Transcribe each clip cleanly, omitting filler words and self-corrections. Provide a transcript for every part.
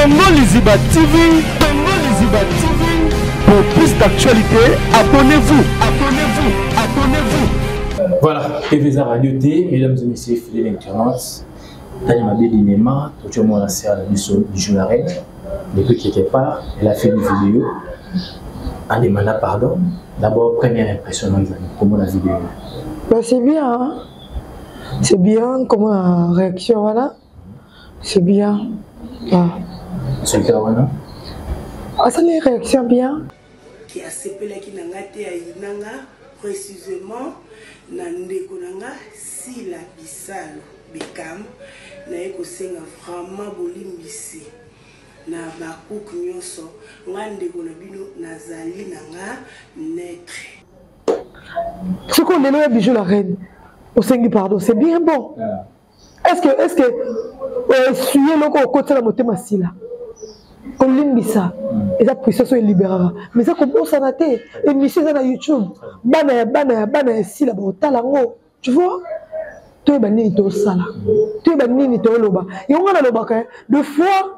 Tongo Liziba TV, Tongo Liziba TV. Pour plus d'actualité, abonnez-vous, abonnez-vous, abonnez-vous. Voilà, PVZ Radio T, mesdames et messieurs, fidèles internautes. Dani Mabedi Nema, tout le monde a serré la mission du jour arrêt. Depuis quelque part, elle a fait une vidéo. En demandant pardon. D'abord, première impression, comment la vidéo? Bah, c'est bien, hein? C'est bien, comment la réaction, voilà. C'est bien. Ah. C'est le cas, voilà. Ah, c'est les réactions bien. Qui a séparé qui n'a pas été précisément, n'a pas si la bissale Bekam n'a pas vraiment bolimbisi na bakuk nyonso ngande ko na bino nazali nanga netre. Ce qu'on est là, bijou la reine, au Sengi pardon, c'est bien bon. Est-ce que suyer le côté la moté masila, on limbisa, et ça puissance est libérera. Mais ça comme on s'en a été, et monsieur ça na YouTube, bana si la talango, tu vois? Tu es banni to sala, tu es banni to loba. Et on a loba quand deux fois.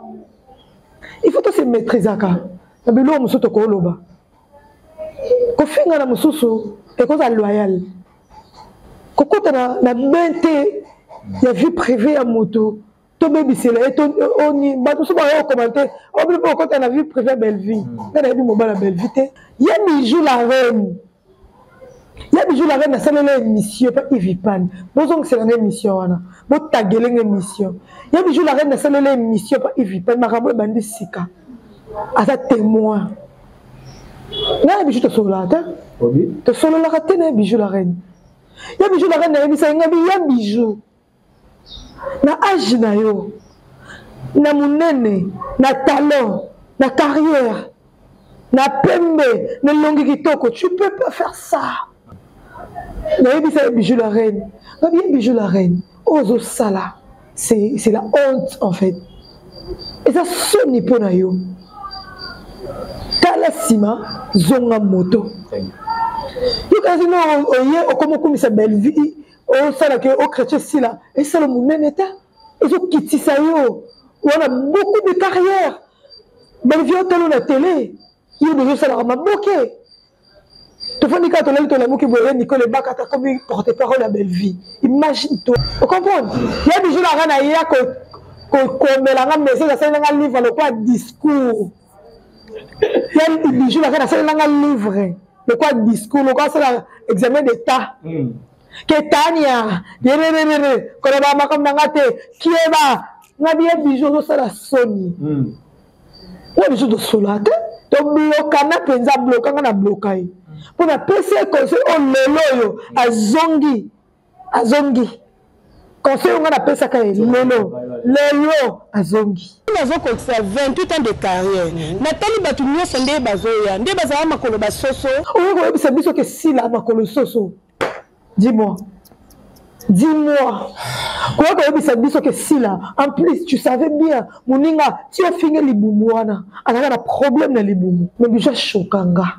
Il faut se maîtriser aka. Na bilo muso to ko loba. Ko finga na mususu e ko za loyal. Ko kota na bente ya vie privée ya moto. To bebi sela et oni ba to so ba yo commenter. O bi ko kota na vie privée belle vie. Na bi mo ba la belle vie te. Ya bijou la reine. Ya bijou la reine na salele émission pas Ivipan. Bozong c'est la émission wana. Bo tageleng émission. Ya bijou la reine na salele émission pas Ivipan makambo bandi sika. Asa témoin. Na bijou to solo ta. Oui. To solo la raté na bijou la reine. Ya bijou la reine na bisa ngabi ya bijou. Na âge na yo. Na munene, na talent, na carrière. Na pembe, na longi kitoko, tu peux pas faire ça. Na bijou la reine. Na bien bijou la reine. Ozo sala. C'est la honte en fait. Et ça sonne pour nayo. Tala sima zonga moto. Yo kasi no oye okomo kumisa belle vie. O sala ke o chrétien sila. Et ça le munene ta. Ezo kitisa yo. On a beaucoup de carrière. Belle vie au la télé. Yo déjà ça la maboké. Tu vois ni quand on a le l'amour qui voyait Nicole Bakata comme il porte parole à belle vie. Imagine-toi. Vous comprenez? Il y a des jours là il y a que melanga message ça un livre le quoi discours. Il y a des jours là ça un livre le quoi discours le quoi c'est l'examen d'état. Que Tania, quand on va comme nangate qui est bas, na bien bijou ça la Sony. Ouais bijou de solate. Donc blocana penza blocanga na blokai. Pour la PC conseil on lelo azongi conseil on a PC ka lelo azongi nazo ko 28 ans de carrière Nathalie Batunyo sende bazoya nde bazala makolo basoso o ko bisa biso ke sila makolo soso dis-moi quoi que bisa biso ke sila en plus tu savais bien moninga tu as fini libumu wana ana problème na libumu mais bijou chokanga.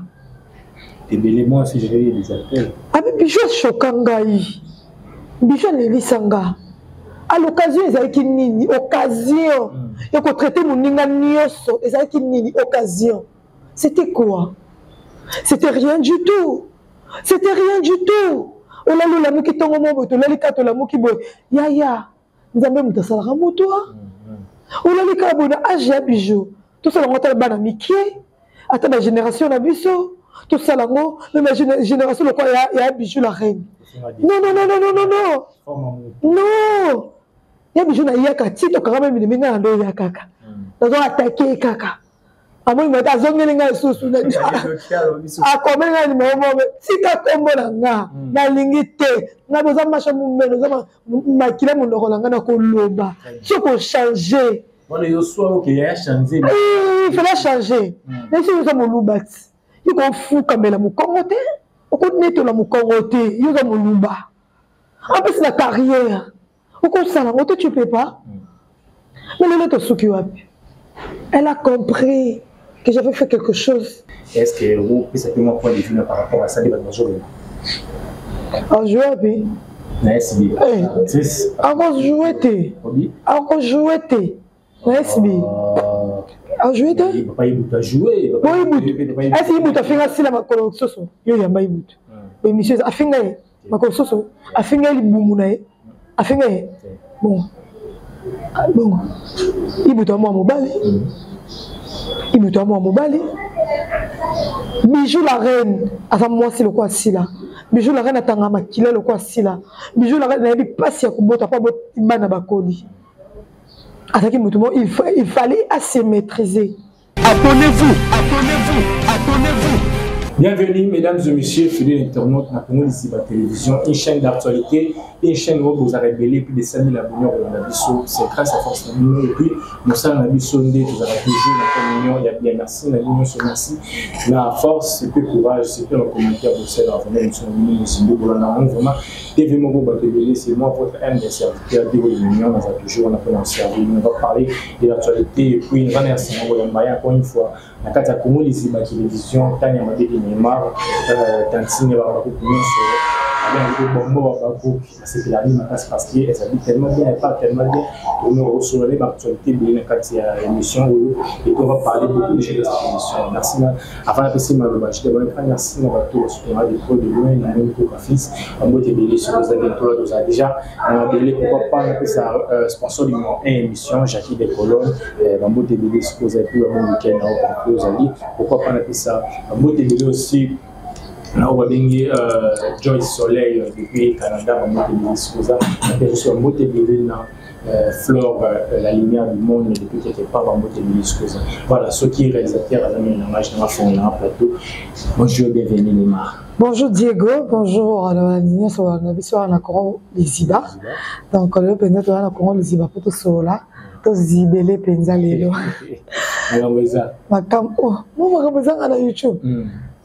Moi si j'ai eu des appels. Ah mais bijou chokanga yi. Bijou nelisanga. À l'occasion ezaki nini occasion. Ya ko traiter moninga nyoso ezaki nini occasion. C'était quoi? C'était rien du tout. C'était rien du tout. On a lu la muki tongo mo to la likato la muki boy. Ya nzambe mutasala ka moto. On a lika bona âge ya bijou. Tout ça ngota bana mikie. Ata la génération na biso. Tout ça là, même la génération, le quoi, il y a bijou la reine. Non. Il y a bijou la yaka, si tu as même une mine à l'eau yaka. Nous avons attaqué kaka. À moi, il m'a dit, zongelinga sous. À combien de moments, si tu as tombé là, na lingite, na besoin de machin moumé, nous avons maquillé mon orolanga na koloba. Tu peux changer. Il fallait changer. Mais si nous sommes au loubat. Il faut fou comme la moukongote, on connaît tout la moukongote, il y a mouluba. En plus la carrière, on connaît ça, tu peux pas. Mais le net au elle a compris que j'avais fait quelque chose. Est-ce que vous pouvez simplement prendre des films par rapport à ça, les bonnes journées? En jouant, puis. Merci. Encore jouer, encore jouer, merci. Maroc. A joué de? Papa Ibout a joué. Bon Ibout. Est-ce que Ibout a fait un la makolo soso? Yo yamba Ibout. Mais monsieur a fait un makolo soso. A fait un libumunae. A fait un. Bon. Bon. Ibout a moi mobali. Ibout a moi mobali. Bijou la reine. À sa moi c'est le quoi si là. Bijou la reine a tanga makila le quoi si là. Bijou la reine n'a pas si à kubota pas bot bana bakoli. Il fallait assez maîtriser. Abonnez-vous, abonnez-vous, abonnez-vous. Bienvenue, mesdames et messieurs, fidèles internautes, dans la télévision, une chaîne d'actualité, une chaîne où vous avez révélé plus de 5000 abonnés au Nabiso. C'est grâce à Force Nabiso. Et puis, nous sommes Nabiso, vous avez toujours la communion. Il y a bien merci, Nabiso, sur merci. La force, c'est plus courage, c'est plus le commentaire de celle à venir. Nous sommes venus ici, nous sommes vraiment. TV Mogo Batébélé, c'est moi, votre M des serviteurs de l'Union. Nous avons toujours un service. On va parler de l'actualité. Et puis, nous remercions encore une fois. La carte à Congo, les images télévision, Tania Mabé Neymar, Tantine, c'est que la vie parce qu'elle s'habille tellement bien, elle parle tellement bien. On a reçu l'actualité de l'émission et on va parler beaucoup de cette émission. Merci. Avant de passer ma merci à tous les gens de loin, même pour fils. On va te bénir sur les aventures déjà. Pourquoi pas on ça sponsor de mon émission, Jackie des Colonnes. On va te bénir sur les week-end. Pourquoi pas on ça. On va te bénir aussi. On va bien Joyce Soleil depuis Canada, on va te bénir Flore, la lumière du monde, depuis quelque part, on va te bénir. Voilà, ceux qui sont réalisateurs à la main, on a un plateau. Bonjour, bienvenue Neymar. Bonjour Diego, bonjour à la ligne sur la Coran les Iba. Donc, le pénètre dans la Coran les Iba pour tout cela. Tous zibelé penza lelo. Makam, oh, moi makam à la YouTube.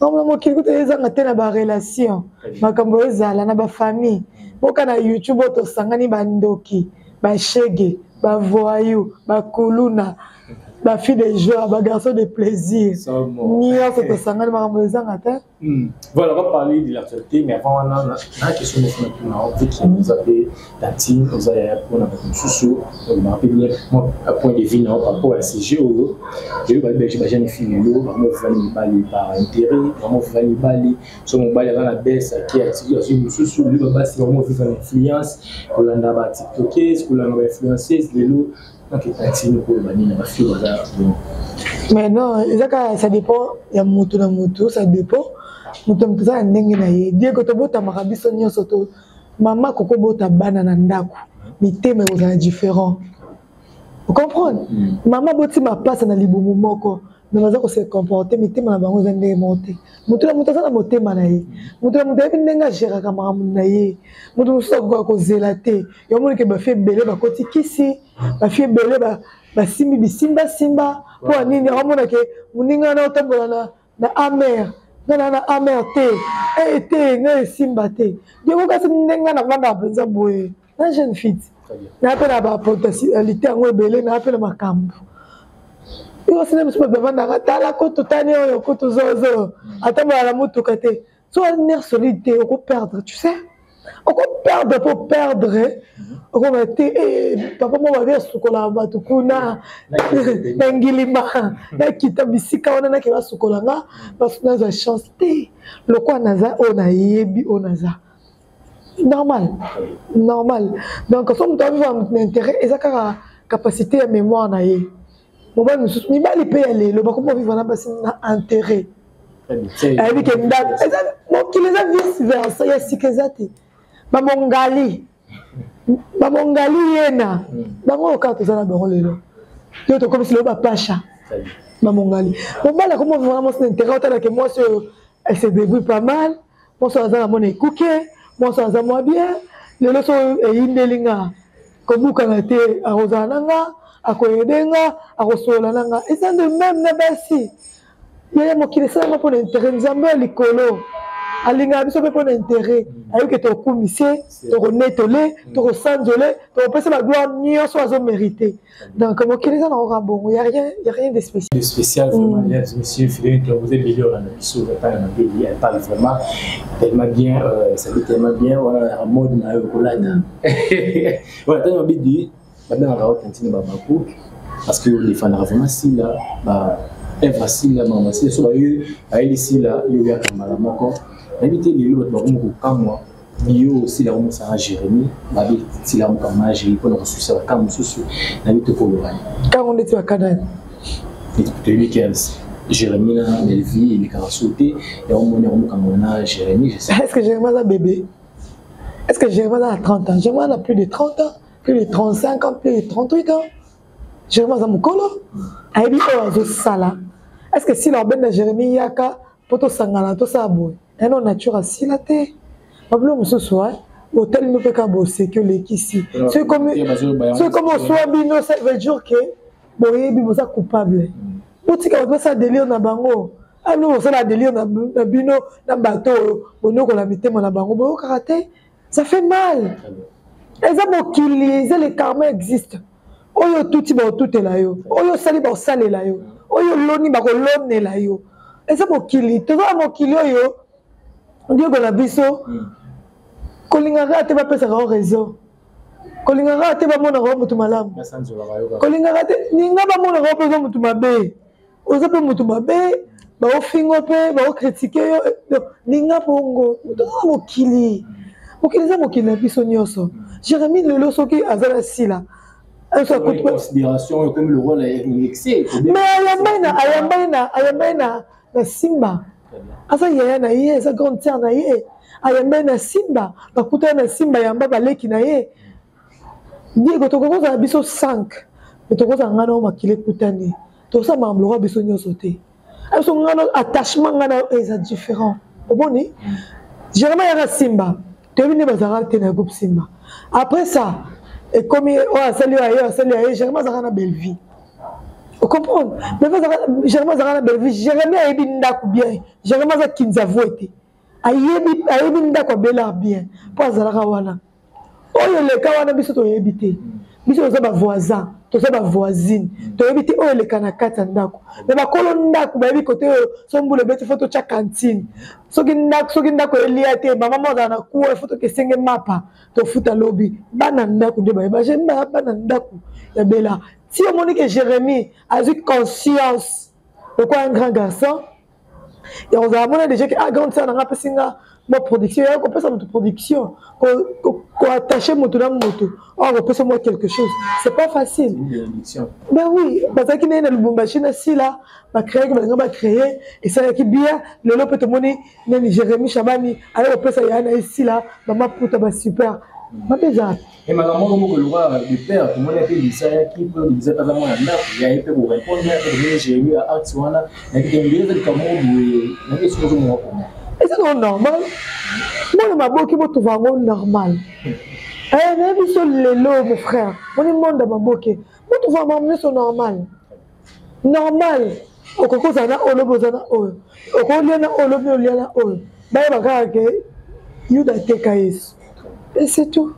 On qui écoute les gens na relation, makambo ezala na ba famille. Boka na YouTube to sangani bandoki, ba shege, ba voyou, ba kuluna, ba fille de joie, ba garçon de plaisir. Ni to sangani makambo ezanga ta. Voilà, on va parler de l'actualité, mais avant on a une question de fond qui nous appelle Tantine, nous avons pour notre sous-sous, on m'a appelé bien un point de vue par rapport à ces jeux. J'ai eu des jeunes filles, vraiment validé par intérêt, vraiment validé sur mon bail avant la baisse qui a tiré sur une sous-sous, lui va c'est vraiment vivre l'influence, pour l'andaba TikTokers, pour l'andaba influenceuse, les lots, donc Tantine pour bannir la fille. Mais non, ça dépend, il y a moto, ça dépend. Mutu za ndenge na ye Diego to bota makabiso nyonso to mama koko bota bana na ndako mitema ozala différent. Vous comprenez? Mama boti ma place na libumu moko mais baza ko se comporter mitema na bango zande monter. Mutu za na motema na ye. Mutu ya ndenga gérera kama na ye. Mutu so ko zelate. Yo moni ke ba fait belé ba koti kisi ba fait belé ba simbi bisimba pour nini amona ke muninga na otambola na amer. Na amerté été na simba te Diego kasi ndenga na vanda penza boye na jeune fille na apela ba potentialité ngo belé na apela makambo yo sina msipa bavanda tala ko totani oyo ko tozozo atamba la mutuka te so nerf solide on peut perdre tu sais on peut perdre pour perdre on va être papa moi va sukola batukuna ngilima na kita bisika wana na kiba sukola nga parce que naza chance te lokwa naza ona yebi onaza normal donc comme tu as vu un intérêt et ça capacité à mémoire na ye mobile mususu mi bali pe aller le bako vivre na basi na intérêt avec une date mon qui les a vice versa ya sikezate bamongali yena bango okato zana bango lelo yo to comme si le ba pacha bamongali mobala comment vraiment c'est intérêt autant que moi elle se débrouille pas mal moi ça za mon écouter moi ça za moi bien le leso e indelinga kobuka na te arozana nga akoyedenga akosola nanga et ça de même na basi yaya mokili ça pour l'intérêt nzambe likolo alinga biso pe pour l'intérêt ayo que to commissaire to netolé to sanjolé to passer la gloire nyonso azo mériter donc mokili ça na aura bon y a rien de spécial. De spécial vraiment monsieur Philippe vous êtes meilleur dans le sur le temps elle parle vraiment tellement bien ça dit tellement bien voilà la mode na rolada voilà tant m'a dit madame Raoult Tantine Babakou parce que les fans vraiment si là Eva si là maman si so ba ici là il y a comme la moko habiter les lots ba ko kamwa bio aussi la on ça Jérémy ba si la on comme magie pour le ressourcer comme souci na bité ko le bain quand on était à Canada depuis 15 Jérémy là Melvie il a sauté et on monte comme on a Jérémy je sais est-ce que Jérémy a bébé est-ce que Jérémy a 30 ans Jérémy a plus de 30 ans plus de 35 ans plus de 38 ans Jérémy a mukolo aibi ozo sala est-ce que si l'orben de Jérémy yaka poto sangala to sabo et non nature si la té Pablo muso soir hôtel nous peut ka bosser que l'équipe c'est comme au soir bino ça veut dire que boye bi boza coupable otika ba ça délire na bango ah non ça la délire na bino na bateau bonoko la mitema na bango boyo karaté ça fait mal les amokili les karma existent oyo tuti ba tout la yo oyo sali ba sali la yo oyo loni ba ko lone la yo les amokili to ba mokili oyo ndio ko la biso kolingaka te ba pesa ka réseau kolingaka te ba mona ko mutu malamu kolingaka te ninga ba mona ko pesa mutu mabe oza pe mutu mabe ba ofingo pe ba o critiquer yo ninga bongo to ba mokili za mokili na biso nyonso Jérémy lelo soki azala sila considération comme le rôle est excès mais ayambaina na simba asa yaya na ye esa grande sœur na ye ayambaina simba bakuta na simba yamba baleki na ye diego tokokozala biso 5 mais tokozala ngana o makile kutani tosamba mlora biso nyonso te aso ngana attachement ngana eza différent oboni Jérémy yaka simba Terminé bazara te na groupe Simba. Après ça, et comme Jérémy Zara belle vie. Vous comprenez? Jérémy Zara belle vie. Jérémy a ébi ndaku bien. Jérémy Zara kinza voité. A ébi ndaku bela bien. Pour Zara wana. Oyo le kawana biso to yebite. Biso za ba voisin, to za ba voisine. To yebite oyo le kanakata ndaku. Mais ba kolo ndaku ba yebi côté sombule beti photo cha cantine. Soki ndako elia te mama moza na kuwa photo ke senge mapa to futa lobby bana ndako de ba j'aime bana ndako ya bela si on monique que Jérémy a eu conscience de quoi un grand garçon et on a montré déjà que à grande ça na pesinga mo production ya ko pesa notre production ko attacher moto na moto on peut moi quelque chose c'est pas facile ben oui parce que na Lubumbashi na sila ba créer et ça qui bien le lot peut te monner ni Jérémy Chabani alors pesa ya na sila mama puta ba super ma déjà et maman comme que le roi du père comment on appelle ça qui peut nous être dans la mer il y a pour répondre à Jérémy à Artswana na qui est comme na qui sont moi et c'est normal moi ma boki mo trouva normal mais biso lelo mes frères on est monde ma boki mo trouva ma so normal okokoza na olobozana oyo okoliana olobi oliana oyo baye bakaka ke yuda teka yesu et c'est tout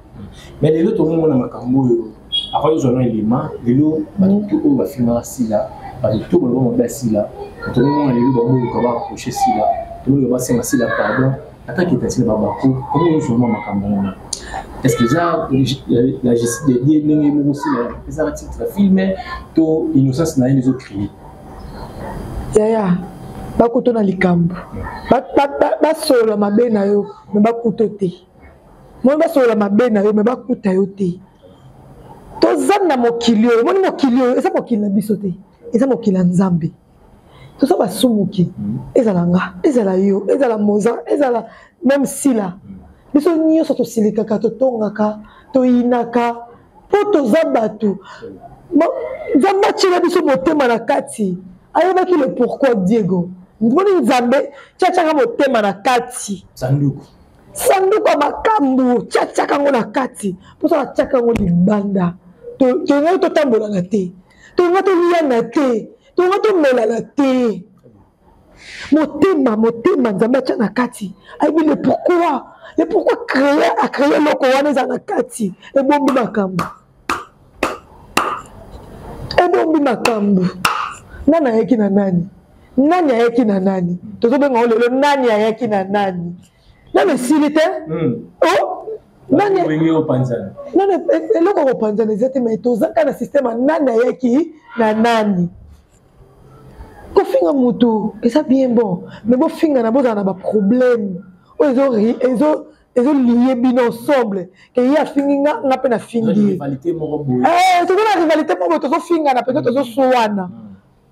mais lelo to mona makambo oyo avant les journaux éléments lelo batu oyo bafilma sila batu ko lo ba sila to mona lelo ba mo ko ba approcher sila to mo ba sema sila pardon attaque est ba bako comment les journaux makambo na est-ce que ça la justice de dire n'engé mo sila ça titre filmer to innocence na les autres crier yaya bakuto na likambo basola mabe na yo me bakuto te mo basola mabe na yo me bakuta yo te tozana mokili oyo moni mokili oyo eza mokili na biso te eza mokili ya nzambe toza basumuki ezala nga ezala yo ezala moza ezala même sila biso nyonso tosilikaka totongaka toyinaka mpo toza bato nzambe atyela biso motema na kati ayebaki le pourquoi Diego mboni nzambe tiatiaka motema na kati sanduku ya makambo tiatiaka yango na kati mpo so atiaka yango libanda tongai totambolana te tongai toliana te tongai tomelana te motema nzambe atia na kati ayebi le pourquoi créer loko wana eza na kati ebombi makambo nani ayaki na nani tozobenga lelo nani ayaki na nani nani esili te nani eloko kopanzana eza te mais tozaka na système nani ayaki na nani kofinga mutu eza bien bon mais bofinga na bozala na baproblème oyo ezoliye bino ensemble ke ye afingi nga mpe na fingi toza na rivalité moko tozofingana peut-être tozosowana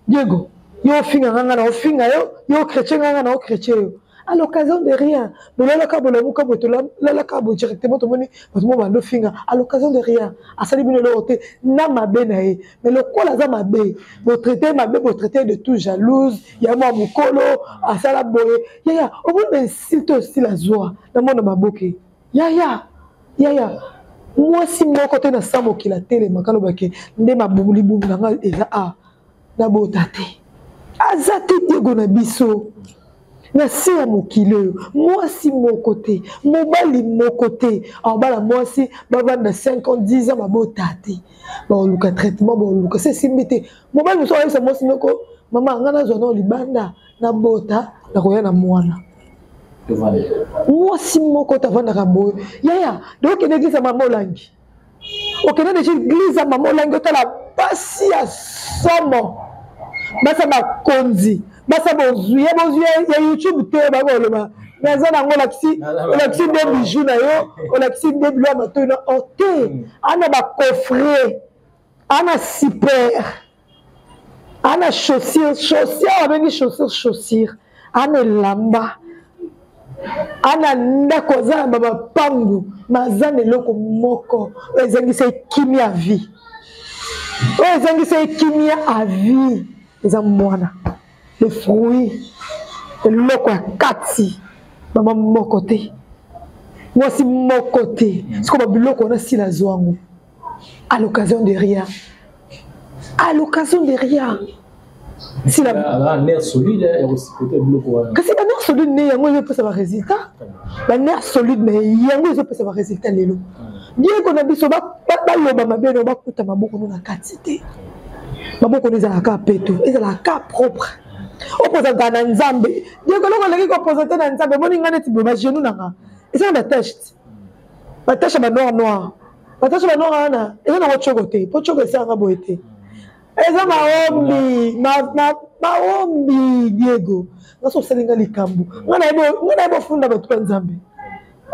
diego yo ofinga nga na ofinga yo chrétien nga na ochrétien yo à l'occasion de rien bolalaka bolamuka botolalaka bo directement tomoni bato mo bando finga à l'occasion de rien asali bino eloko te na mabe na ye mais lokola aza mabe botraité mabe botraité de tout jalouse ya mwa mokolo asala boye yaya omoni bainsulte aussi la zwa na mwana maboke yaya mwasi moko te na sa mokili atelemaka alobake nde mabulibumu na nga eza na bota te aza te diego na biso na se ya mokili oyo mwasi moko te mobali moko te abala mwasi bavanda 5 ans 10 ans babota te baoluka traitement baoluka se simbi te mobali mosu ayebisa mwasi moko mama nga nazwa na libanda na bota nakoya na mwana mwasi moko te avandaka boye yaya de okende eglise ya mama olangi okende deja eglise ya mama olangi otala basi ya somo basa bakonzi basa bozwi ya YouTube te bakoloba naza nango olakisi nde bijou na yo olakisi nde bilo ya matoi na ote ana bacofre ana super ana chaussure babengi chaussure ana elamba ana ndako aza na bapangu maza na eloko moko oyo ezangisa ekimi ya vie oyo ezangisa ekimi ya vie eza mwana les fruits eloko ya kati mama moko te mwasi moko te siko babiloko wana sila zwango à l'occasion de rien si la nerf solide kasi ba nerf solide ne yango ezopesa ba résultat ba nerf solide mais yango ezopesa ba résultat lelo dieko na biso baloba mabe no bakuta maboko no na kati te maboko no ezalaka peto ezalaka propre opposaka na nzambe dieko loko leki koposate na nzambe moni nga neti boye bagenou nanga eza na batashe banoir batashe banoir wana eza nango tshoko te po tshoko esalanga boye te eza maombi diego ngaso osalinga likambo nga nayebi ofunda bato ba nzambe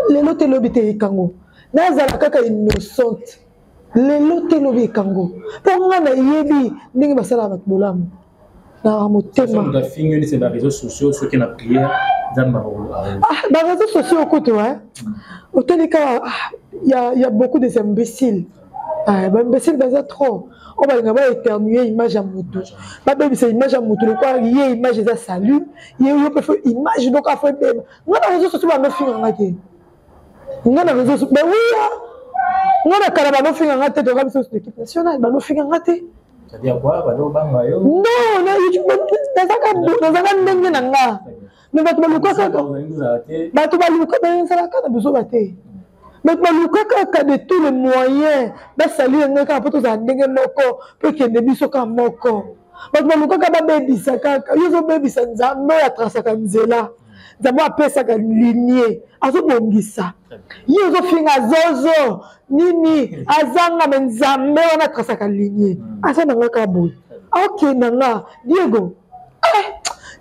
lelo te lobi te ekango nazala kaka innocente lelo te lobi ekango mpo nga nayebi ndenge basalaka bato bolamu na motema baréseaux sociaux soki na prière baréseaux sociaux okutu otelika y a beaucoup des imbéciles baimbécile baza trop oyo balinga baéternue image ya motu babebisa image ya motu lokwa ye image eza salut ye yo mpe fo image donc afo ebeba nga na réseaux sociaux banofinganga te nga na réseaux sociaux bewiya nga na kala banofinganga te toka biso l'équipe nationale banofinganga te c'est-à-dire quoi balobanga yo non nazaka ndenge na nga mais bato balukaka bazalaka na biso bate bato balukaka de tous les moyens basali yango kaka mpo tozala ndenge moko mpo ekende biso kaka moko bato balukaka babebisa kaka yo ozobebisa nzambe oyo atrasaka nzela nzambe apesaka linie azobongisa ye ozofinga zozo nini azanga me nzambe wana atrasaka linie aza nanga kaka boye akenda nga diego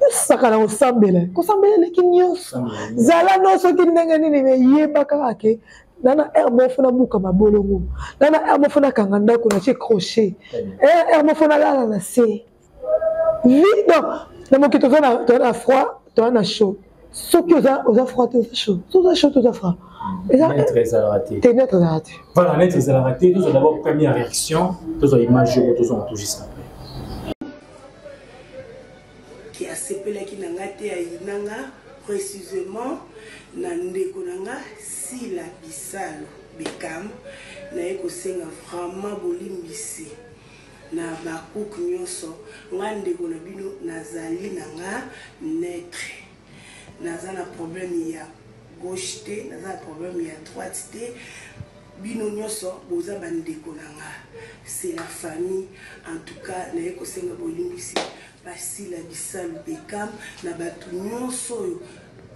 esaka na kosambela eleki nyonso zala no soki ndenge nini meyeba kaka ke nana air mofo nabuka mabolongo nana air mofo nakanga ndako natie crochet air mofo nalala na se vide na moki toza na froid toza na chaud soki oza froid te oza chaud toza chaud toza froid Net ezalaka te. Voilà, net ezalaka te. Tous d'abord première réaction, tous image yo tous on tout juste après. Qui a sepelaki nanga te ayinanga précisément na ndeko nanga si la bisalo bekam na ekosenga vraiment bolimbisi na bakuk nyonso nga ndeko na bino nazali nanga netre naza na problème ya gauche te naza na problème ya droite te bino nyonso boza bandeko nanga c'est la famille en tout cas na ekosenga bolimbisi basila bisalo bekam na bato nyonso oyo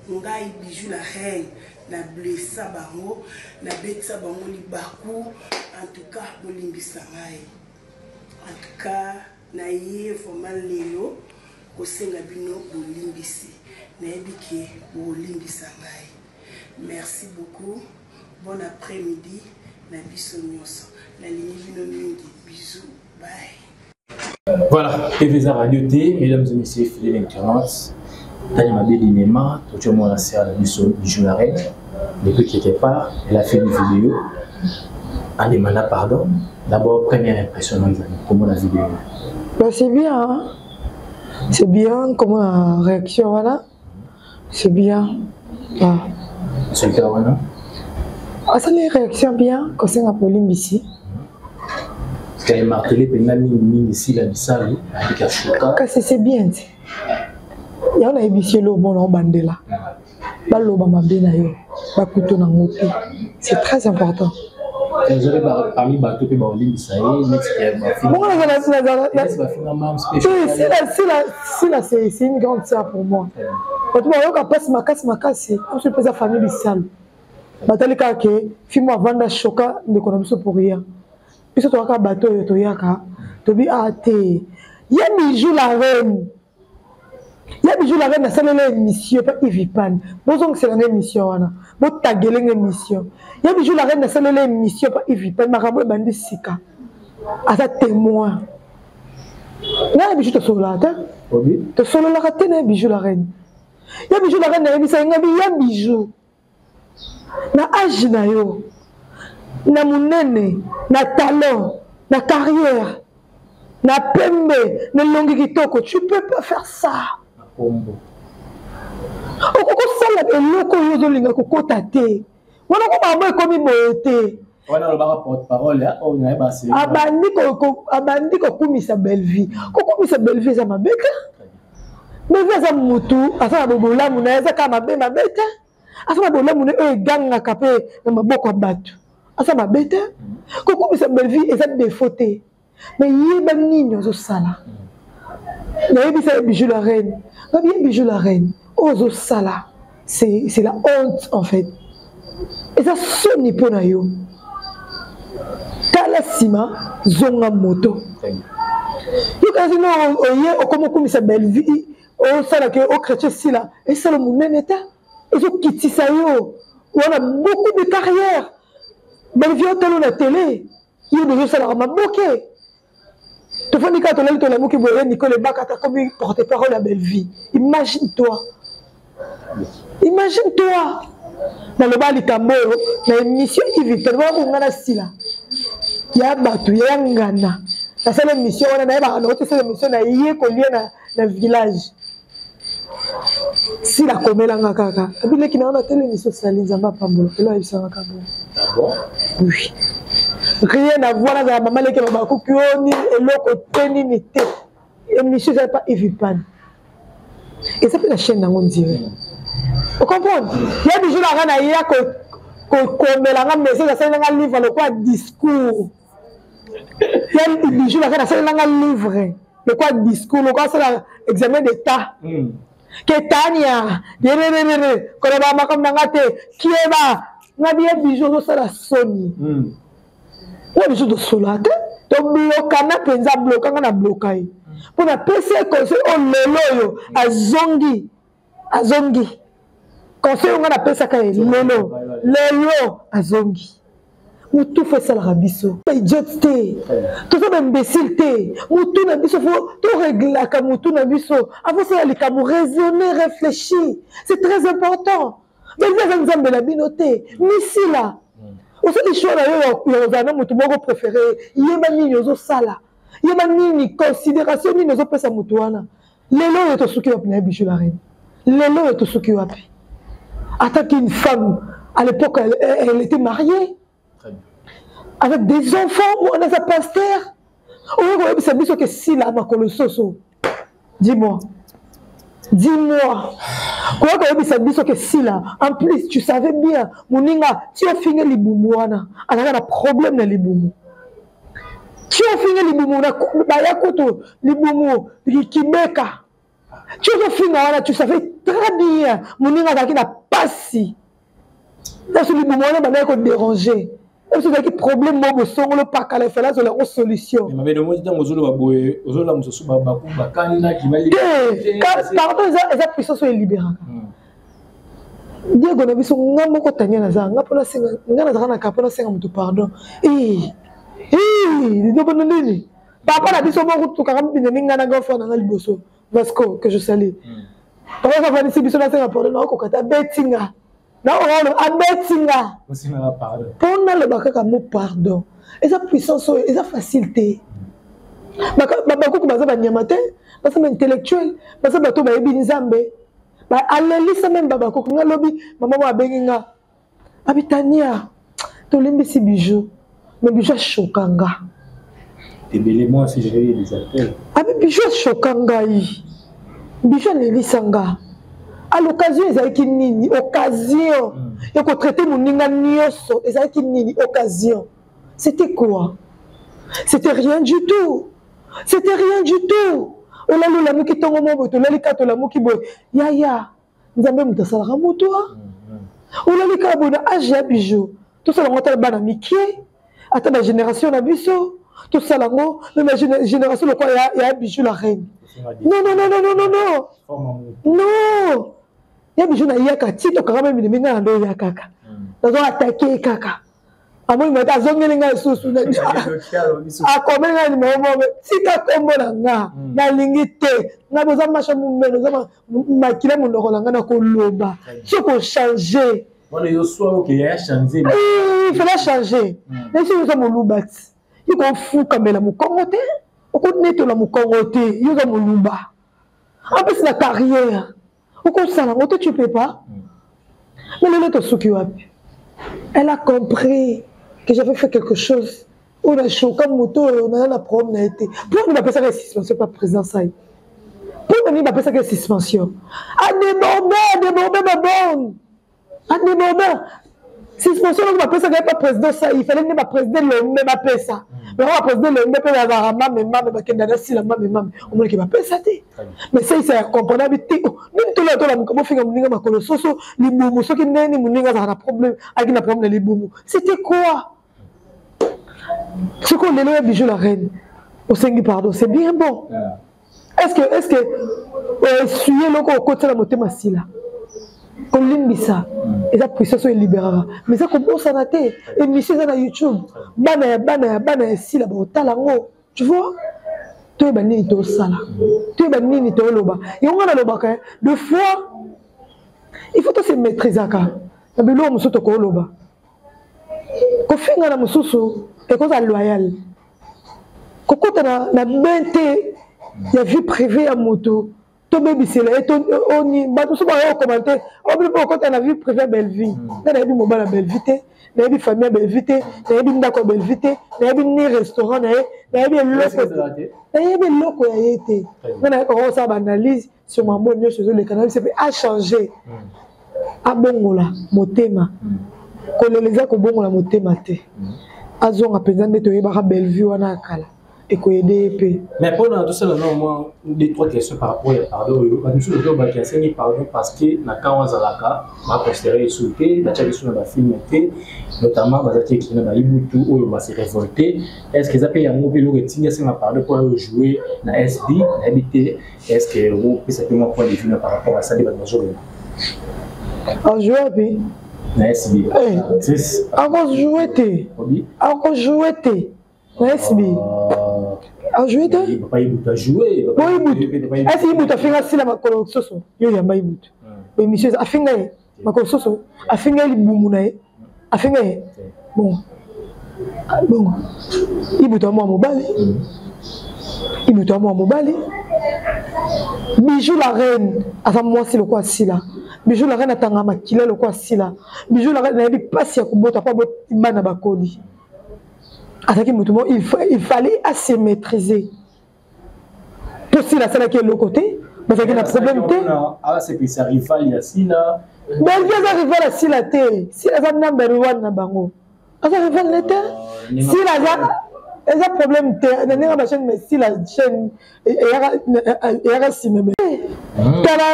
ngai bijou la reine na blessa bango na betsa bango libaku en tout cas bolimbisa ngai en tout cas na ye vraiment lelo kosenga bino bolimbisi nayebi ke bolimbisa ngai. Merci beaucoup, bon après-midi na biso nyonso na lingi bino mingi. Bisous, bye. Voilà, TVZ Radio T, mesdames et messieurs, fidèles internautes, Tani Mabedi Nema, tout le monde a serré la bijou la reine, depuis quelque part, elle a fait une vidéo, en demandant pardon. D'abord, première impression, comment la vidéo? Bah, c'est bien, hein? C'est bien, comment la réaction, voilà. C'est bien. Ah. C'est le cas, voilà. Ah, ça, les réactions bien, quand c'est un problème ici. Quand il martelé, il y a mis ici la bissale, avec la chouka. C'est bien. Il y a un émission là, on bande là. C'est très important. Vous avez parmi bateau et Baolim, ça y est, c'est une grande sœur pour moi. Quand je fais la famille du sale. Batali kake fimo vanda choka l'économie pour rien. Puis tu as bateau to yaka to bi ate. Ya bijou la reine. Ya bijou la reine na salele émission pas Ivipan. Bozong c'est une émission wana. Bo tagele une émission. Ya bijou la reine na salele émission pas Ivipan makambo bandi sika. Ata témoin. Na bijou to solata. Oui. To solo la raté na bijou la reine. Ya bijou la reine na bisa ngabi ya bijou. Na âge na yo, na munene, na talent, na carrière, na pembe, na longi kitoko, tu peux pas faire ça. Okoko sala eloko yo zolinga kokota te. Wana ko mama ekomi boyete. Wana lo baka porte-parole o na ba se. Abandi ko kumisa belle-vie. Ko kumisa belle-vie za mabeka. Mais za mutu, asa bobola muna za kama be mabeta. Asa bola mune e ganga kapé na maboko batu. Asa mabeta. Koko bisa belle-vie eza défauté. Mais yeba ninyo zo sala. Na yebisa bijou la reine. Pas bien bijou la reine. Ozo sala. C'est la honte en fait. Et ça sonne pona yo. Kala sima zonga moto. Yo kasi no oye okomo kumisa belle-vie. O sala ke o chrétien sila. Et ça le munene ta. Ils ont quitté ça. On a beaucoup de carrières. Mais ils viennent à la télé. Ils ont déjà ça leur a bloqué. Tu vois, Nicole, tu as dit que Nicole Baka a comme porte-parole à Belle-Vie. Imagine-toi. Imagine-toi. Dans le bas du Cambo, dans l'émission Yves, tu vois, on a là. Il y a Batou, il y a Ngana. La seule émission, on a l'émission dans le village. Si la comète la kaka, il qui n'a pas télévision saline, ça va pas bon. Là il s'en va pas bon. Ah bon? Oui. Rien à voir avec la maman qui va beaucoup pioni et l'autre teni ni té. Émission ça pas Evipan. Et ça peut la chaîne on dirait. Vous comprenez? Il y a des jours là il y a que comète la maison ça c'est un livre le quoi discours. Il y a des jours là c'est un livre. Le quoi discours, le quoi c'est l'examen d'état. Ketania, Koraba comme Nangate, Kieva, Nabia bijou ça la Sony. On bijou de solate, donc blocana, penza bloquant na bloqué. Pour la PC conseil on lelo a zongi, conseil on a pensé ça lelo a zongi. Moutou fait ça le rabisso. Idioté. Tout ça imbécile. Moutou n'a biso faut tout régler à Moutou n'a biso. Avant ça les camou raisonner, réfléchir. C'est très important. Mais il y a un exemple de la binoté. Missi là. On sait les choix là il y a un Moutou mogo préféré. Il y a mani yozo sala. Il y a mani considération ni yozo pesa Moutouana. Lelo yoto suki wapi na bijou la reine. Lelo yoto suki wapi. Attaque une femme à l'époque elle était mariée. Avec des enfants, on a sa pasteur. On a dit que si là, dis-moi. Dis-moi. En plus, tu savais bien, Moninga, tu as fini les boumouana. On a un problème dans les boumous. Tu as fini les boumous. Les boumous, les kimeka. Tu as fait tu savais très bien. Mon nez a n'a pas si. Là, sur le moment, on a dérangé. Et c'est un problème, moi, je ne pas qu'à la fin, c'est la solution. Mais le mot dit aux pardon, ils puissance est libérée. Diego na biso ngamo ko tanya na za ngapo na singa ngana za na kapo na singa mutu pardon ndo bono nini papa na biso mo ko tuka kambi ne ngana ngafo na ngaliboso Vasco que je salue papa va venir biso na singa pardon na ko kata betinga na o a betinga osina pardon pour na le baka mo pardon et sa puissance et sa facilité baka ko baza ba nyamate baza intellectuel baza bato ba yebi nzambe alelisa même baba ko nga lobi maman wa benga abitania to limbisi bijou mais bijou chokanga débelez-moi si je vais les appels bijou chokanga bijou nelisanga à l'occasion ezaki nini occasion et ko traiter moninga nyoso ezaki nini occasion c'était quoi c'était rien du tout on a lu la mouki tongo mobo to lali kato la mouki boy ya nzambe mutasala ka moto on a lu ka bona age ya bijou tout ça ngota bana mikie ata la génération na biso tout ça lango même la génération le quoi ya bijou la reine non ya bijou na ya kati to kaka même minga ndo ya kaka dazo attaquer kaka amoi mata zongelinga susu na akomenga ni momo sika kombo na na lingite na beza macha mumeno za makila munoko na ngana ko loba soko changer wala yo soit OK ya changer il fallait changer mais si vous avez molubati il ko fuka mela mukongote ko netola mukongote yo za moluba en plus la carrière au ko sala ngoto tu peux pas mais le to suki wapi elle a compris que j'avais fait quelque chose. On a choqué moto et on a la problème n'a été. Pourquoi on appelle ça la suspension, pas président ça? Pourquoi on appelle ça la suspension? À déborder, ma bonne. À déborder. Suspension, on appelle ça pas président ça. Il fallait pas président le même appelle ça. Mais on va président le même appelle la maman, mais Kendana si la maman, on m'a dit qu'il va appeler ça. Mais ça, il s'est comprenable. Même tout le temps, comment faire un ma colosso, les boumous, ceux qui n'ont ni mouninga, ça a un problème, avec un problème les boumous. C'était quoi? Ce qu'on est là, bijou la reine, au Seigneur pardon, c'est bien bon. Est-ce que suyer le côté de la montée massila, comme l'imbissa, et la puissance est libérée. Mais ça commence à nater, et monsieur dans YouTube, bana si là-bas au talango, tu vois? Tu es banni to sala, tu es banni to loba. Et on a le bac, deux fois, il faut se maîtriser à ça. La belle homme saute au loba. Quand on fait un mususu, et qu'on a loyal. Quand on a la bonté, il y a vie privée à moto. Ton bébé c'est là, et on y va tout ça en commentaire. On peut pas quand on a vie privée à belle vie. On a vu mobile à belle vie, on a vu famille à belle vie, on a vu d'accord belle vie, on a vu ni restaurant, on a vu l'eau qui a été. On a commencé à analyse sur ma bonne sur le canal, c'est à changer. À bongola, motema. Quand les gens qui bon la motema te. Azon a pesé de te yeba belle vue wana akala et ko aider. Mais pour tout ça non moi des trois questions par rapport à pardon nous sur le ba qui enseigne pardon parce que na quand zalaka ma considérer insulté na tchaki sur na film notamment bazati qui na ba ibutu ou ba se révolter est-ce que ça peut y avoir mobile ou tinga c'est ma pardon pour jouer na SB na habiter est-ce que vous peut simplement point de vue par rapport à ça des major en jouer puis na SB encore jouer té encore jouer té na SB a joué de papa ibuta jouer papa ibuta est-ce ibuta finga sila makolo soso yo ya mba ibuta mais monsieur a finga makolo soso a finga libumu na ye a finga bon ibuta mo mobali ibuta mo mobali bijou la reine asa mwasi le quoi sila bijou la reine atanga makila le quoi sila bijou la reine na bi pasi ya kubota pa bana bakoli. Il fallait assez maîtriser. Pour si la salle qui est de l'autre côté, parce qu'il y a un problème. Ah, c'est que ça rival, il y a si là. Mais il y a un rival si la terre. Si la zone number one na bango. Ah, ça rival la terre. Si la zone. Il y a un problème terre. Il y a une chaîne, mais si la chaîne. Il y a un si même. tala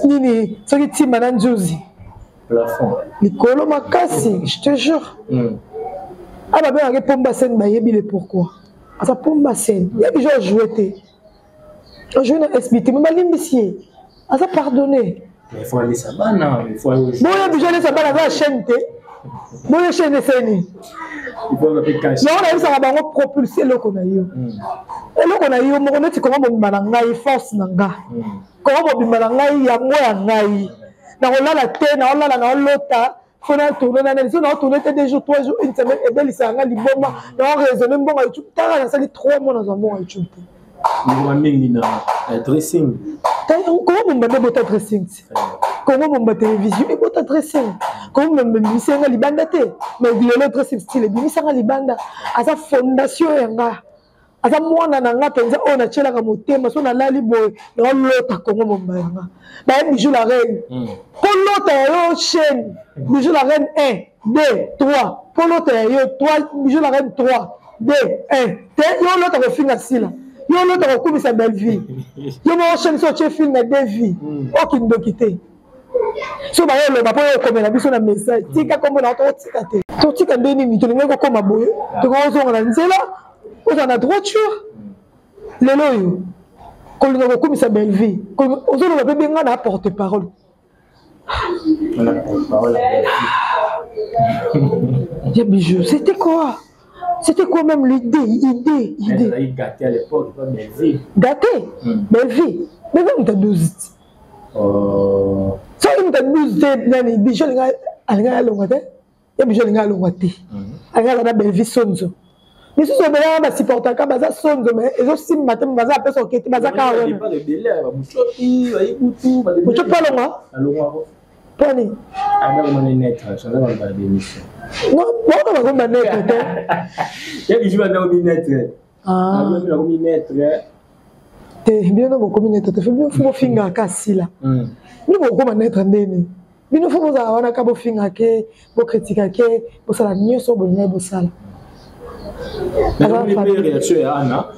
nini soki ntima na nzuzi plafond likolo makasi je te jure ababengaki pomba scène bayebi le pourquoi aza pomba scène yebi jo joué te ojoué na SBT me balimbisi ye aza pardonné mais il faut aller ça bana il faut aller boye bijo lesa bana za chaîne te boye chaîne eseni il faut la cacher non on a ça bango propulser loko na yo eloko na yo moko neti kongo mobimba na ngai force na nga kongo mobimba na ngai yango ya ngai na kolala te na olala na olota fona tourner na nani so na tourner te 2 jours 3 jours une semaine ebelisa nga liboma na raisonner mbongo YouTube tanga na sali 3 mois na mbongo YouTube te ni mingi na dressing comment mon bébé bota dressing comment mon bébé télévision et bota dressing comment mon bébé misanga libanda te mais le dressing style bimisanga libanda asa fondation yanga asa mwana na nga penza ona chela ka motema so na lali boy na lota kongo mon bébé nga ba bijou la reine pour lota yo chaîne bijou la reine 1 2 3 pour lota yo 3 bijou la reine 3 2 1 te yo lota ko finga sila yo l'autre recouvre sa belle vie yo mo chaîne so che film na deux vies aucune dokité so ba yo le ba po comme na biso na message tika comme na to tika te to tika ndeni ni to ngeko koma boye to ko zo na nzela o za na droiture lelo yo ko le recouvre sa belle vie ko o zo le ba benga na porte parole on a parole ya bijou c'était quoi? C'était quoi même l'idée? Elle a gâté à l'époque, pas belle vie. Gâté? Belle vie. Mais même t'as 12. Ça, il t'a 12, il bijou, il y a l'ongate. Il y a bijou, il y a l'ongate. Il y a la belle vie sonzo. Mais si on a un supporter, quand on a sonzo, mais ils ont aussi matin, on a un peu son quête, on a un carré. Il n'y a pas de délai, il y a tout. Mais tu parles pas? Pas ni. On est net, je ne vais pas de démission. Non, on va pas net. Il y a des gens qui ont net. Ah, il y a net. Tu bien dans communauté, tu fais bien faut finga kasi là. Nous on va net ndeni. Bino faut za wana ka bo finga ke, bo critique ke, bo sala nyoso bo nye bo sala. Alors les réactions à Anna,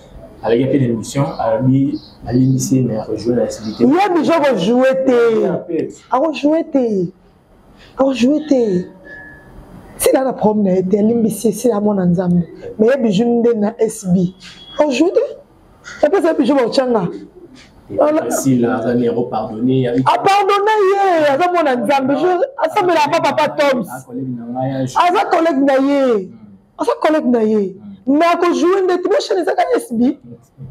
elle a fait une émission, elle a initié mais rejoindre la civilité. Il y a des gens qui jouent te. Si là la promenade était limbisi si la mon ensemble mais il y a des jeunes na SB on joue et puis ça puis je vais changa si là ça n'est pas pardonné pardonner hier ça mon ensemble je ça me la papa Toms ça collègue na ye mais à jouer de tout chaîne ça SB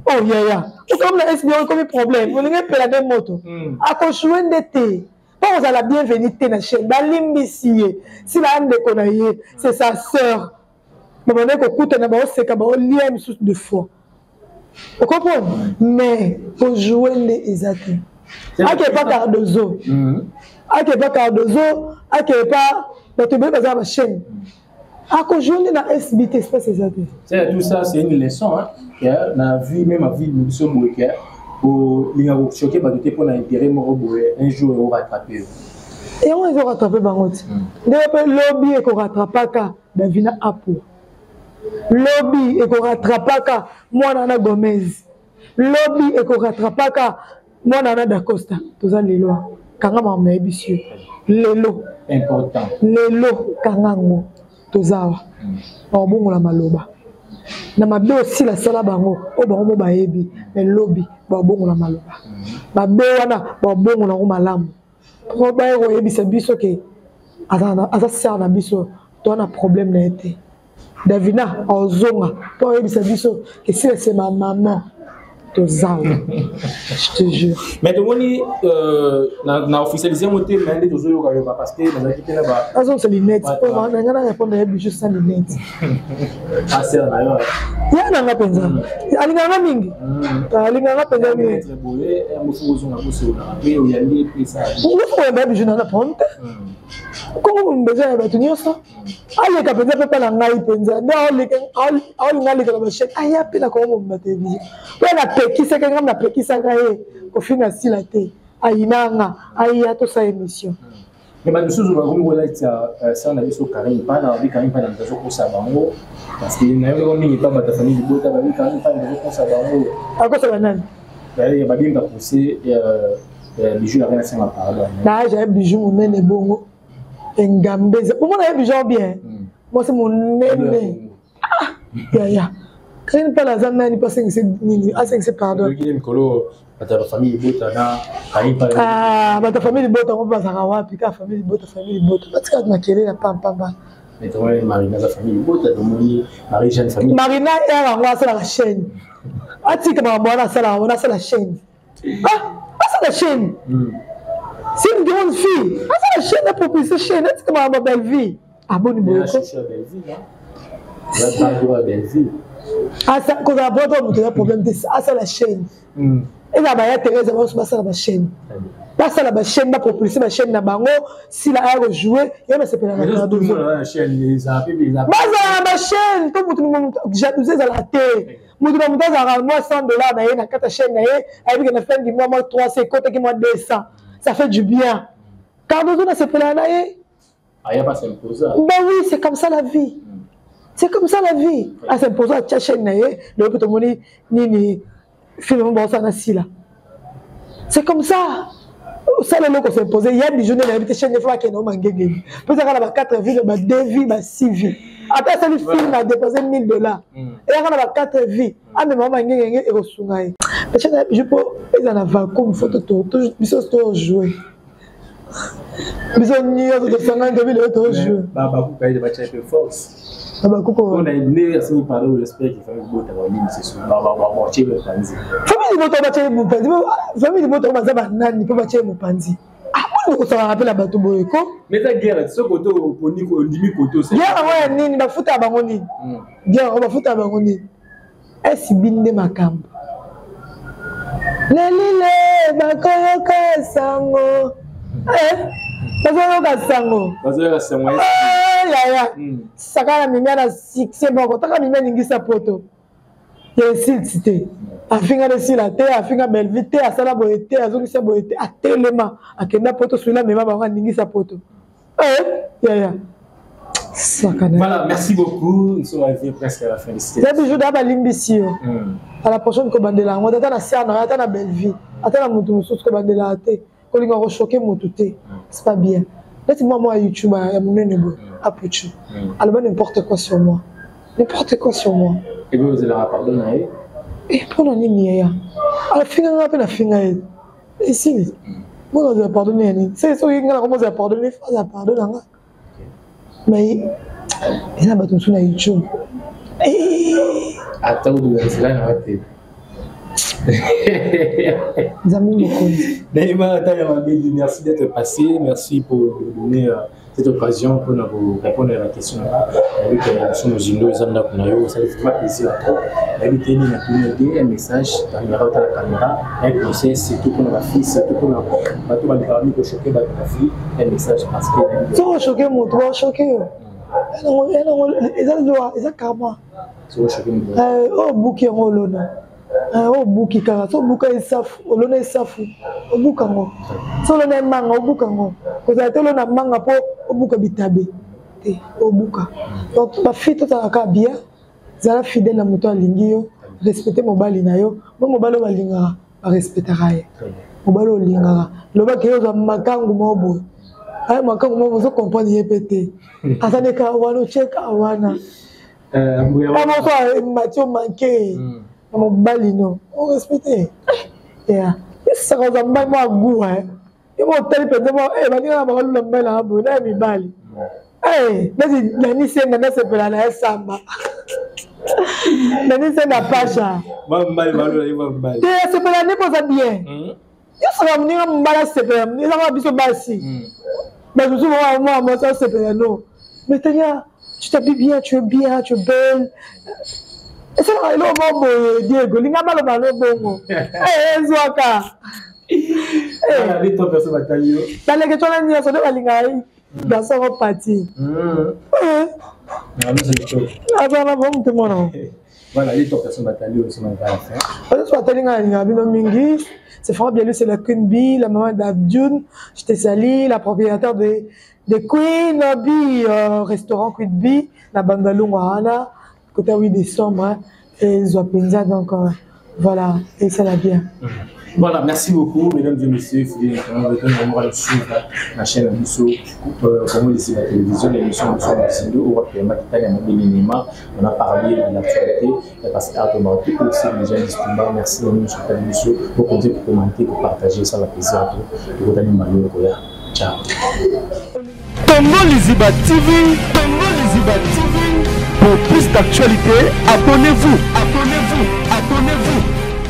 oh ya comme la SB on comme problème on n'est pas la même moto à jouer de te pas vous la bienvenue dans la chaîne balimbisi si la ande konaye c'est sa sœur maman ko kuta na ba oseka ba lien sous de foi vous comprenez mais pour jouer les exacts ake pas Cardozo ake pas Cardozo ake pas bato be baza ba chaîne ako jouer na SBT espace exact c'est tout ça c'est une leçon hein na vie même à vie nous sommes week-end pour les choquer bah de pour l'intérêt un jour on va rattraper et on va rattraper bangoti depuis lobby et qu'on rattrape pas Davina Apo lobby et qu'on rattrape pas moi Nana Gomez lobby et qu'on rattrape pas moi Nana Dacosta tous les lois kanga mama ebisio lelo important lelo kanga ngo tozawa ba bongo la maloba na mabe aussi la sala bango o bango ba yebi mais lobby ba bongo la maloba ba be wana ba bongo na malamu ko ba yo yebi se biso ke asa sert na biso to na problème na été Davina ozonga to yebi se biso que si c'est ma maman tozawa je te jure mais to woni na officialiser monter mais to zo yo ka parce que na kité là ba azon c'est lunettes on va ngana répondre yebi juste sans lunettes ah c'est là yo ya na ngapenza alingana mingi alingana penza mingi boye mufuzo na muso na pe o yandi pesa uko ba bijou na ponte ko mbeza ya batu nyoso ale ka penza pepa na ngai penza nda ole ngali ka ba chek aya pe na ko mo mbate bi wala pekisa ka ngam na pekisa ka e ko finga sila te ayinanga aya to sa émission mais ba musuzu ba ngomo la ça na biso Karim pas na bi Karim pas na mtazo ko sa bango parce que na yo mingi pas ba ta famille bota ba bi Karim pas na ko sa bango ako sa banani ba ya ba binga pousser bijou la reine c'est ma pardon. Là, j'ai un bijou, mon nez est bon. Un gambé. Pour moi, j'ai un bijou bien. Moi, c'est mon nez. Ah, ya. Quand il parle à Zana, il passe 5 pardon. Ta famille botana, ah, ta famille botana, on passe à Wapi, ta famille botana. Parce que ma kéré la pam. Mais toi, Marina, sa famille botana, Marie-Jeanne famille. Marina, elle a lancé la chaîne. Ah, tu sais comment on a la chaîne. Ah, c'est la chaîne. C'est une grande fille. Ah, c'est la chaîne, la propulsée chaîne. Tu sais comment on a belle vie. Ah, bon, il est cherché à belle vie, hein. Il va à belle vie. Ah, ça, quand on a besoin de problème, c'est la chaîne. Et là, il y a Thérèse, on va la chaîne. Là, c'est la chaîne, la propulsée, la chaîne, la bango. Si la a rejoué, il y a la chaîne, les appels, les appels. La chaîne, tout le monde, jalousie à la tête. Moi, $100, il y a 4 chaînes, avec une fin du mois, 300, côté qui m'a 200. Ça fait du bien. Car nous, on a ce plan là. Ah, il n'y a pas s'imposer. Ben oui, c'est comme ça la vie. C'est comme ça la vie. Ah, s'imposer à ta chaîne, le petit monde, ni finalement, bon, ça n'a si là. C'est comme ça. Ça, le lot qu'on s'est posé, il y a des journées, il y a des chaînes de fois qui n'ont pas gagné. Peut-être qu'il y a 4 vies, 2 vies, 6 vies. Après, ça, le film a déposé $1000. Et il y a 4 vies. Ah, mais maman, il y a des choses. Je peux, ils en avaient comme photo, toujours, ils sont joués. Ils ont mis de 50 000 euros joués. Bah, vous payez des matchs avec force. On a une meilleure signe par le respect qui fait le beau travail, c'est sûr. Famille de moto, famille de moto, on va dire, il peut battre mon pandi. Ah, on se rappelle la bateau boyko. Mais ta guerre, ce côté, on dit côté. Guerre, ouais, ni, va foutre à Bangoni. Guerre, on va foutre à Bangoni. Est-ce binde ma camp? Nelile, bakoyoka sango. Bakoyoka sango. Bakoyoka sango. Ya. Sakala mimia na succès boko. Taka mimia ningisa poto. Ya siltite. Afinga de silate, afinga belvite, asala boete, azongisa boete, atelema, akenda poto suila mema banga ningisa poto. Ya. Voilà, merci beaucoup. Nous sommes arrivés presque à la fin de cette émission. J'ai déjà limbisio. À la prochaine Kobandela. On attend la serre, on attend la belle vie. Attends la mouton sous Kobandela. Quand on va choquer mon touté, c'est pas bien. Laisse-moi moi à YouTube, à mon nebo, à Pouchou. Alors n'importe quoi sur moi. N'importe quoi sur moi. Et vous allez la pardonner. Et pour la ligne, à la fin, on a la fin. Ici, moi, je vais pardonner. C'est ça, il y a comment je vais pardonner, je vais pardonner. Mais il y a un bâton sur YouTube. Attends, vous allez la rater. Merci d'être passé, merci pour nous donner cette occasion pour nous répondre à la question. Nous sommes ça fait plaisir. Un message dans la caméra, un conseil, c'est tout pour la fille, c'est tout pour la choquer la fille, un message parce que. Tu vas choquer mon droit, choquer. Ils ont karma. Oh, bouquet rolona. Oh, bouquet kara. So, bouquet safu. Olona safu. Oh, boukango. So, olona manga. Oh, boukango. Quand tu as été olona manga pour oh, bouka bitabe. Oh, bouka. Donc, ma fille, tout à la bien. Zala fidèle à mon toit lingio. Respecter mon bali na yo. Mon balo balingara. Respecter raye. Mon balo lingara. Le bas qui est au makangu mobo. Ay makangu mobo so comprendre yepete. Atane ka wano check awana. Comment ça Mathieu manqué. Mon balino, on respecte. Yeah. Ça quand on va moi goût hein. Et mon tel peut moi eh bani na ba lu mbala abo na mi bali. Eh, nani c'est nana c'est pela na samba. Nani c'est na pasha. Moi mbali balu na mbali. Eh, c'est pela ne pose bien. Ya ça va venir mbala c'est pela. Ni ça va biso basi. Mais je suis moi ça c'est pela non. Mais Tania, tu t'habilles bien, tu es bien, tu es belle. Et c'est là, il est Diego, il n'a pas le ballon bon. Eh, Zouaka. Eh, les trois personnes bataillon. Dans les questions, on a dit, on a dit, dans son parti. Voilà, les trois personnes bataillon, c'est Franck Bialou, c'est la Queen Bee, la maman d'Abdjoun. Je te salue, la propriétaire de Queen Bee, restaurant Queen Bee, la Bandalungwana. Côté 8 décembre, et Zoapenza, donc voilà, et ça l'a bien. Voilà, merci beaucoup, mesdames et messieurs. On va le suivre la chaîne Abisso, comme ici la télévision, l'émission Abisso Massindo, on a parlé de l'actualité, parce qu'à tout aussi les gens disent merci à nous sur Abisso, pour continuer, pour commenter, pour partager, ça va plaisir à tous. Ciao. Tongo Liziba TV, pour plus d'actualité, abonnez-vous.